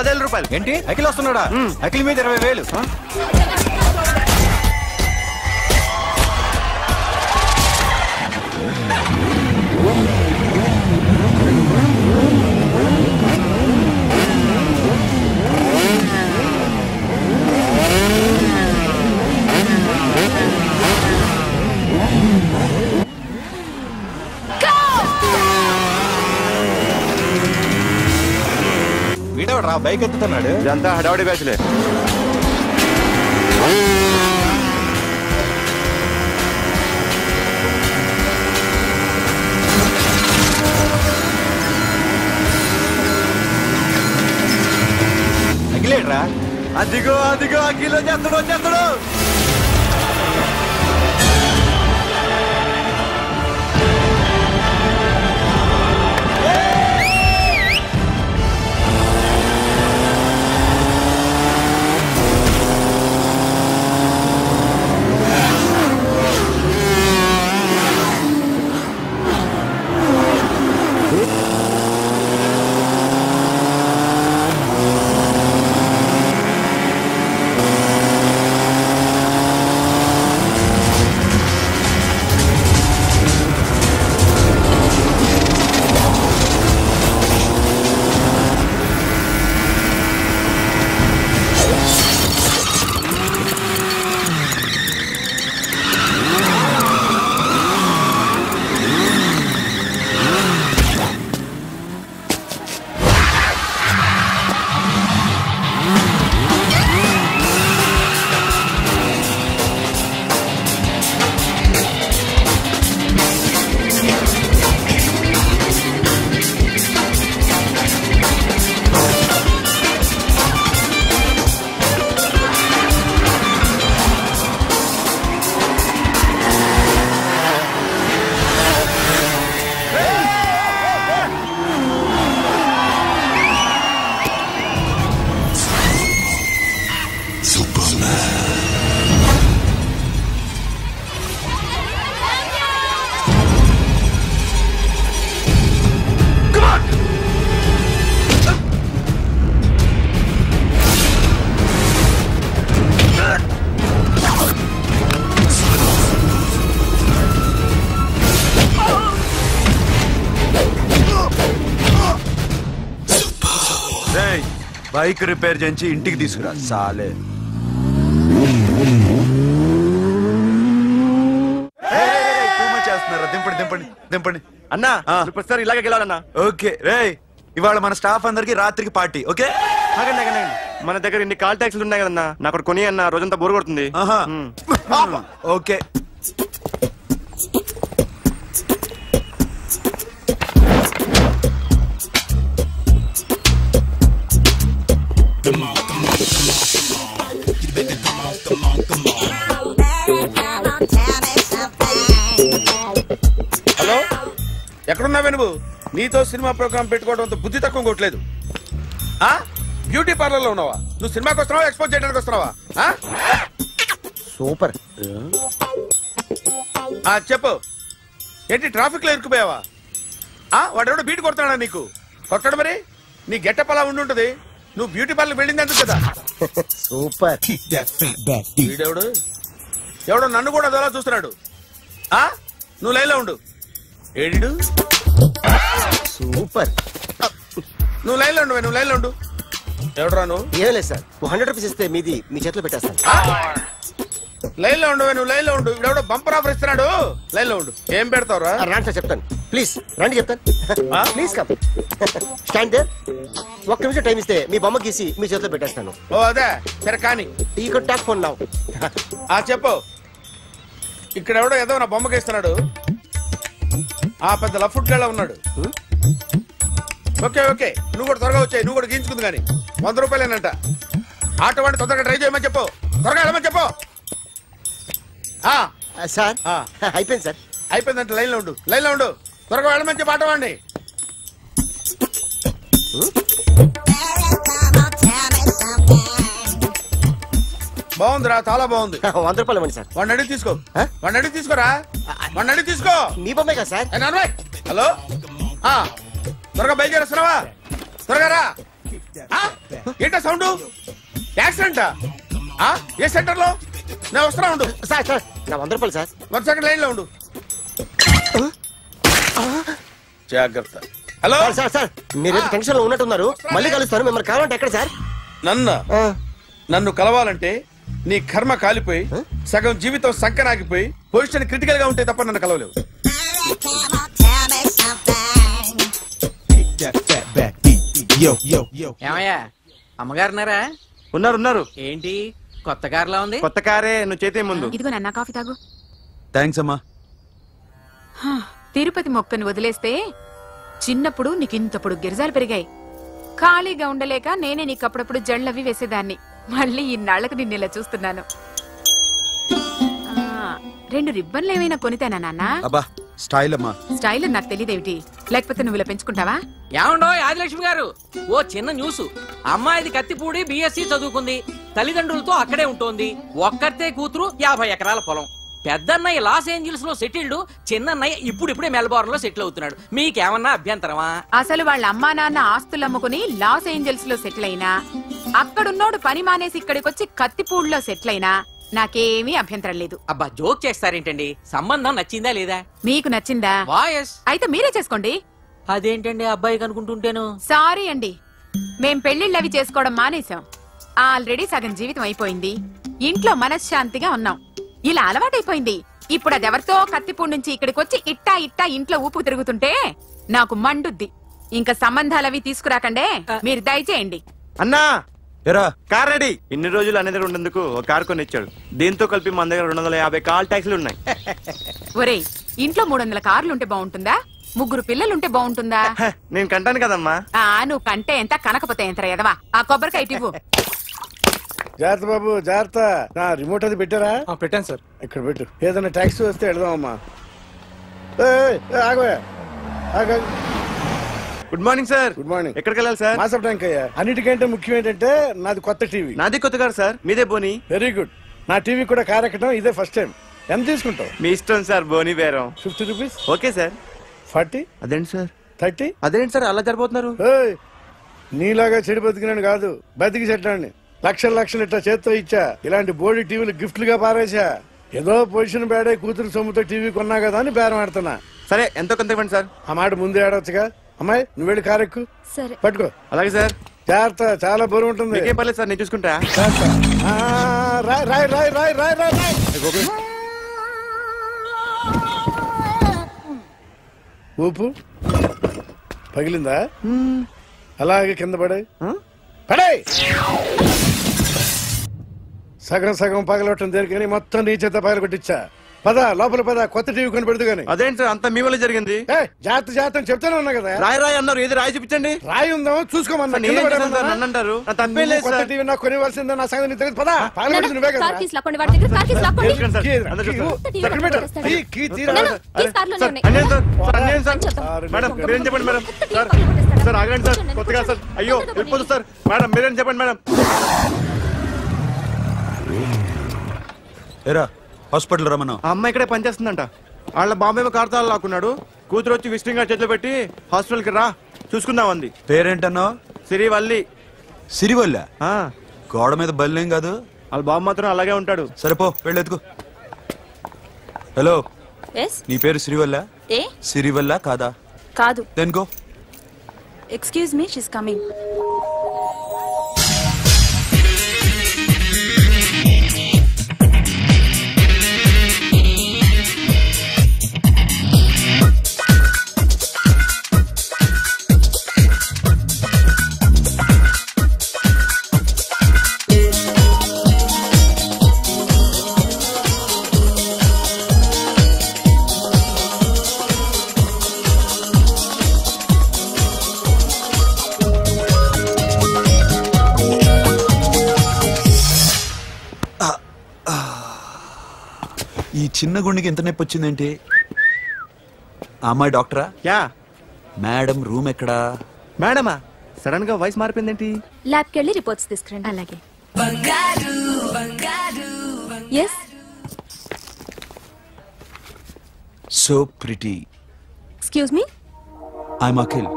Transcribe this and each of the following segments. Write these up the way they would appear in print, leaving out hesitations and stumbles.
10,000 రూపాయలు. ఏంటి అఖిల్ వస్తున్నాడా? అఖిల్ మీద 20,000. వీడవరా బైక్ ఎత్తుతున్నాడు? ఇదంతా హడావుడి బ్యాచ్లే. అఖిలేట్రా? అదిగో అదిగో అఖిల్ వచ్చేస్తాడు వచ్చేస్తాడు. బైక్ రిపేర్ చేయించి ఇంటికి తీసుకురా సాలే. చేస్తున్నారా? దింపండి దింపండి దింపండి అన్నా. ప్రతిసారి ఇలాగే గెలాలన్నా. ఓకే రే, ఇవాళ మన స్టాఫ్ అందరికి రాత్రికి పార్టీ. ఓకే మన దగ్గర ఇన్ని కాల్ ట్యాక్సీలు ఉన్నాయి కదన్నా, నాకు కొని అన్న రోజంతా బోర్ కొడుతుంది. ఓకే హలో, ఎక్కడున్నావే నువ్వు? నీతో సినిమా ప్రోగ్రామ్ పెట్టుకోవడంతో బుద్ధి తక్కువ కొట్టలేదు. బ్యూటీ పార్లర్ లో ఉన్నావా? నువ్వు సినిమాకి వస్తున్నావా, ఎక్స్పోజ్ చేయడానికి వస్తున్నావా? సూపర్. చెప్పు, ఏంటి ట్రాఫిక్ లో ఇరుక్కుపోయావా? వాడెవడో బీట్ కొడతాడా నీకు? కొట్టడు మరి. నీ గెట్టప్ అలా ఉండుంటది. నువ్వు బ్యూటీ పార్లర్ వెళ్ళింది ఎందుకు కదా? సూపర్. వీడెవడు? ఎవడో నన్ను కూడా అదోలా చూస్తున్నాడు. నువ్వు లైన్లో ఉండు. ఏడు సూపర్. నువ్వు లైన్లో ఉండు, నువ్వు లైన్లో ఉండు. ఎవడరా నువ్వు? ఏం లేదు సార్, 100 రూపీస్ ఇస్తే మీది మీ చేతిలో పెట్టేస్తాను. లైన్లో ఉండు, నువ్వు లైన్లో ఉండు. ఇవిడెవడో బంపర్ ఆఫర్ ఇస్తున్నాడు. లైన్లో ఉండు. ఏం పెడతావురా? రాండి సార్ చెప్తాను. ప్లీజ్ రండి చెప్తాను. Please come. Stand there. ఒక్క నిమిషం టైం ఇస్తే మీ బొమ్మ గీసి మీ చేతిలో పెట్టేస్తాను. ఓ అదే సరే కానీ. ఈ కుడ్ టాక్ ఫోన్ నౌ. చెప్పు. ఇక్కడ ఎవడో ఏదో నా బొమ్మకి ఇస్తున్నాడు. పెద్ద లఫుట్ గళ్ళ ఉన్నాడు. ఓకే ఓకే, నువ్వు కూడా త్వరగా వచ్చాయి. నువ్వు కూడా గీంచుకుంది కానీ 100 రూపాయలేనంట. ఆటో వాడిని తొందరగా ట్రై చేయమని చెప్పు. త్వరగా వెళ్ళమని చెప్పు. సార్ అయిపోయింది సార్. అయిపోయిందంటే లైన్లో ఉండు, లైన్లో ఉండు. త్వరగా వెళ్ళమని చెప్పు ఆటో వాడిని. బాగుందిరా, చాలా బాగుంది. 100 రూపాయలు ఇవ్వండి సార్. వాడిని అడిగి తీసుకో. వాడిని అడిగి తీసుకోరా. వాడిని అడిగి తీసుకో. మీ బొమ్మే కదా సార్. హలో, త్వరగా బయలుదేరేస్తున్నావా? త్వరగా రా. ఏంటా సౌండ్? యాక్సిడెంటా? ఏ సెంటర్ లో? నేను వస్తున్నా ఉండు. సార్ నా 100 రూపాయలు సార్. 1 సెకండ్ లైన్ లో ఉండు. జాగ్రత్త. హలో సార్ మీరేదో టెన్షన్ లో ఉన్నట్టున్నారు. మళ్ళీ కలుస్తాను. మిమ్మల్ని కావాలంటే ఎక్కడ సార్? నన్ను కలవాలంటే నీ కర్మ కాలిపోయి సగం జీవితం సంకనాగిపోయి పొజిషన్ క్రిటికల్ గా ఉంటే తప్ప నన్ను కలవలేవు. ఏమయ్యా అమ్మగారున్నారా? ఉన్నారు. ఏంటి కొత్త కార్లా ఉంది? కొత్త కారే, నువ్వు చేతే ముందు. ఇదిగో నాన్న కాఫీ తాగు. థ్యాంక్స్ అమ్మా. తిరుపతి మొక్కని వదిలేస్తే చిన్నప్పుడు నీకింతప్పుడు గిరిజాలు పెరిగాయి. ఖాళీగా ఉండలేక నేనే నీకు అప్పుడప్పుడు జళ్ళవి వేసేదాన్ని. మళ్ళీ ఇన్నాళ్లకు నిన్ను ఇలా చూస్తున్నాను. 2 రిబ్బన్లు ఏమైనా కొనితేనా నాన్న? అబ్బా స్టైల్ అమ్మా. స్టైల్ నాకు తెలియదేమిటి? లేకపోతే నువ్వు ఇలా పెంచుకుంటావా? ఏమండో ఆదిలక్ష్మి గారు, ఓ చిన్న న్యూస్. అమ్మాయిది కత్తిపూడి BSc చదువుకుంది. తల్లిదండ్రులతో అక్కడే ఉంటోంది. ఒక్కతే కూతురు, 50 ఎకరాల పొలం. పెద్దన్నయ్య లాస్ ఏంజల్స్ లో సెటిల్డ్, చిన్నన్నయ్య ఇప్పుడిప్పుడే మెల్బోర్న్ లో సెటిల్ అవుతున్నాడు. మీకేమన్నా అభ్యంతరమా? అసలు వాళ్ళ అమ్మా నాన్న ఆస్తులు అమ్ముకుని లాస్ ఏంజల్స్ లో సెటిల్ అయినా, అక్కడున్నోడు పని మానేసి ఇక్కడికొచ్చి కత్తిపూడిలో సెటిల్ అయినా నాకేమీ అభ్యంతరం లేదు. అబ్బా జోక్ చేస్తారేంటండి? సంబంధం నచ్చిందా లేదా? మీకు నచ్చిందా? వాయస్ అయితే మీరే చేసుకోండి. అదేంటండి అబ్బాయికి అనుకుంటుంటేను? సారీ అండి, మేం పెళ్లిళ్ళవి చేసుకోవడం మానేశాం. ఆల్రెడీ సగం జీవితం అయిపోయింది. ఇంట్లో మనశ్శాంతిగా ఉన్నాం. ఇలా అలవాటైపోయింది. ఇప్పుడు అదెవరితో కత్తిపూడి నుంచి ఇక్కడికి వచ్చి ఇట్టా ఇంట్లో ఊపు తిరుగుతుంటే నాకు మండుద్ది. ఇంకా సంబంధాలవి తీసుకురాకండే, మీరు దయచేయండి. అన్నా ఎరా కార్ రెడీ. ఇన్ని రోజులు అనే దగ్గర ఉండేందుకు ఒక కార్ కొని ఇచ్చాడు. దీంతో కలిపి మన దగ్గర 250 కాల్ ట్యాక్సీలు ఉన్నాయి. ఒరేయ్, ఇంట్లో 300 కార్లుంటే బాగుంటుందా? 3 పిల్లలుంటే బాగుంటుందా? నేను కంటాను కదమ్మా. నువ్వు కంటే ఎంత కనకపోతే ఎంత ఎదవా. ఆ కొబ్బరికాయ ఇవ్వు. జాగ్రత్త బాబు, జాగ్రత్త. నా రిమోట్ అది పెట్టారా? పెట్టాను సార్. ఇక్కడ పెట్టు. ఏదైనా ట్యాక్సీ వస్తే వెళదామమ్మా. Good morning sir. Good morning. ఎక్కడికి వెళ్ళాలి సార్? మాసప్ ట్యాంక్ అయ్యా. అన్నిటికంటే ముఖ్యం ఏంటంటే నాది కొత్త టీవీ. నాది కొత్త కారు సార్, మీదే బోని. Very good. నా టీవీ కూడా కార్ ఎక్కడం ఇదే ఫస్ట్ టైం. ఎంత తీసుకుంటావు? మీ ఇష్టం సార్, బోని బేరం. 50 రూపీస్. Okay sir. 40. అదేంటి సార్? 30. అదేంటి సార్ అలా జరిపోతున్నారు? నీలాగా చెడు బతికినాను కాదు, బతికి చెట్లాన్ని లక్షలు ఇట్లా చేత్తో ఇచ్చా. ఇలాంటి బోడి టీవీలు గిఫ్ట్లుగా పారేసా. ఏదో పొజిషన్ బేడే కూతురు సొమ్ముతో టీవీ కొన్నా కదా అని బేరం ఆడుతున్నా. సరే ఎంతో కొంత ఇవ్వండి సార్. ఆ మాట ముందే ఆడవచ్చుగా. అమ్మాయి నువ్వు వెళ్ళి కారెక్కు. సరే పట్టుకో. అలాగే సార్. జాగ్రత్త, చాలా బరువు ఉంటుంది. ఏం పర్లేదు సార్, నేను చూసుకుంటా. రాయ్. ఊపు పగిలిందా? అలాగే కింద పడే. సగం పగలవటం దేనికని మొత్తం నీ చేత పగల కొట్టించా. పద లోపల పద, కొత్త టీవీ కొని పెడదు గాని. అదేంటి సార్ అంతా మీ వల్ల జరిగింది? జాగ్రత్త చెప్తానే ఉన్నా కదా. రాయి అన్నారు, ఏది రాయి చూపించండి. రాయి ఉందామో చూసుకోమన్నా. అంటారు కొత్త టీవీ నాకు కొనివ్వాల్సిందే. నా సంగతి నీకు తెలియదు. పద పగలబెట్టి నువ్వే కదా. మేడం మీరేం చెప్పండి మేడం. సార్ ఆగండి సార్, కొత్తగా సార్. అయ్యో వెళ్ళిపోతుంది సార్. మేడం మీరేం చెప్పండి మేడం. ఎరా హాస్పిటల్ రమ్మన్నా. ఆ అమ్మాయి ఇక్కడే పనిచేస్తుందంట. వాళ్ళ బాంబే కార్తాలు లాక్కున్నాడు. కూతురు వచ్చి విజిటింగ్ కార్డ్ చేతిలో పెట్టి హాస్పిటల్కి రా చూసుకుందాం అంది. పేరేంటన్నావు? సిరివల్లి. సిరివల్ల? గోడ మీద బల్లేం కాదు. వాళ్ళ బాబు మాత్రం అలాగే ఉంటాడు. సరిపో వెళ్ళెత్తుకు. హలో, నీ పేరు సిరివల్ల? సిరివల్ల కాదా? కాదు. Then go. Excuse me, she's coming. ఈ చిన్న గుండెకి ఎంత నొప్పి వచ్చిందేంటి? అమ్మాయి డాక్టరా? యా. మేడం రూమ్ ఎక్కడా? మేడమా? సడన్ గా వాయిస్ మారిపోయిందేంటి? ల్యాబ్కి వెళ్ళి రిపోర్ట్స్ తీసుకురండి. అలాగే. Yes. So pretty. Excuse me. I'm Akhil.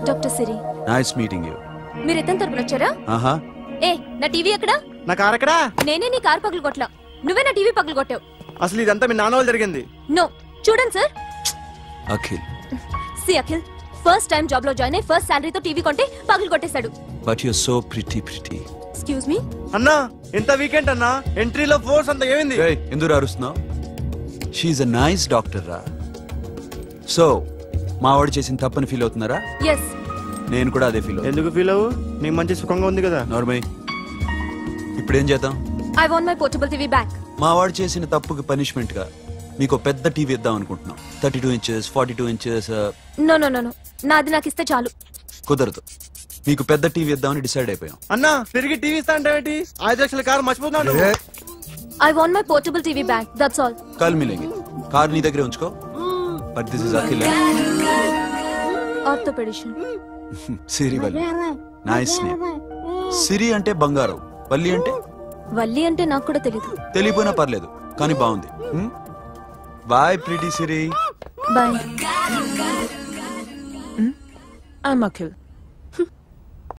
Doctor Siri. Nice meeting you. మీరు ఎత్తని తరపున వచ్చారా? ఆహా. ఏ నా టీవీ ఎక్కడా? నా కార్ ఎక్కడా? నేనే నీ కార్ పగలు కొట్టలా, నువ్వే నా టీవీ పగలు కొట్టావు. అసలు ఇదంతా మీ నాన్న వాళ్ళు జరిగింది. నో, చూడండి sir. Akhil. See Akhil, first time job లో జాయిన్ అయ్యి ఫస్ట్ శాలరీతో టీవీ కొంటే పగలు కొట్టేశాడు. But you so pretty. Excuse me. అన్నా ఎంత వీకెండ్ అన్నా, ఎంట్రీలో ఫోర్స్ అంతా ఏమైంది? ఏయ్, ఎందుకు అరుస్తున్నావు? షీఈ్ అ నైస్ డాక్టర్ రా. సో మావాడు చేసిన తప్పని ఫీల్ అవుతున్నారా? ఎస్. నేను కూడా అదే ఫీల్. ఎందుకు ఫీల్ అవ్వు? నీకు మంచి సుఖంగా ఉంది కదా. నార్మల్. ఇప్పుడు ఏం చేద్దాం? I want my portable TV back. మావాడు చేసిన తప్పుకి పనిష్మెంట్ గా మీకు పెద్ద టీవీ ఇద్దాం అనుకుంటున్నాం. 32 inches 42 inches. No no no no, నాది నాకు ఇస్తే చాలు. కుదరదు. మీకు పెద్ద టీవీ ఇద్దామని డిసైడ్ అయిపోయాం. అన్నా తిరిగి టీవీ ఇస్తా అంటే 5 లక్షల కారు మర్చిపోతున్నాడు. I want my portable TV back, that's all. కల్ మిలేంగి. కార్ నీ దగ్గరే ఉంచుకో. But this is Akhil. Orthopaedician. Siri Valli. Nice name. Siri అంటే బంగారం, వల్లి అంటే? వల్లి అంటే నాకు కూడా తెలీదు. తెలియపోయినా పర్లేదు, కానీ బాగుంది. Bye pretty Siri. Bye. I'm Akhil.